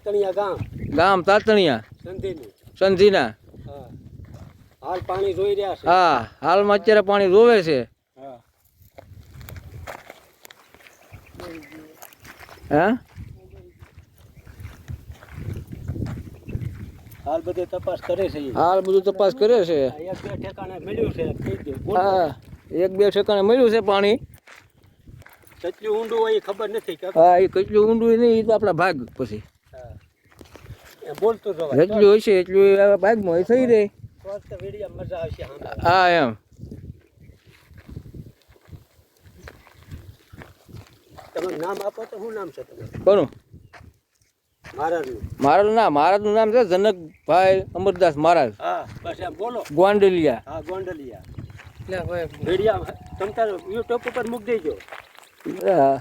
તાતણિયા ગામ તાતણિયા સંધીનું સંધીના. હા હાલ પાણી જોઈ રહ્યા છે. હા હાલમાં અત્યારે પાણી રોવે છે. હા હા હાલ બધે તપાસ કરે છે ઈ. હાલ બધું તપાસ કરે છે. આ એક બે ઠેકાણે મળ્યું છે કહી દે. હા 1-2 ઠેકાણે મળ્યું છે પાણી. કેટલું ઊંડું હોય એ ખબર નથી કે હા એ કેટલું ઊંડું નહીં એ તો આપણા ભાગ પછી હા એ બોલતું જવાય જેટલું હોય છે એટલું ભાગમાં એ થઈ રહે. તો જ તો વિડીયો મજા આવશે સાંભળવા. હા એમ. તમે નામ આપો તો શું નામ છે તમારું? કોનું? મહારાજનું. મહારાજનું નામ છે જનકભાઈ અમરદાસ મહારાજ હા બસ એમ બોલો. ગોંડલિયા. હા ગોંડલિયા. વિડીયો તમ તાર યુટ્યુબ ઉપર મૂકી દેજો. હા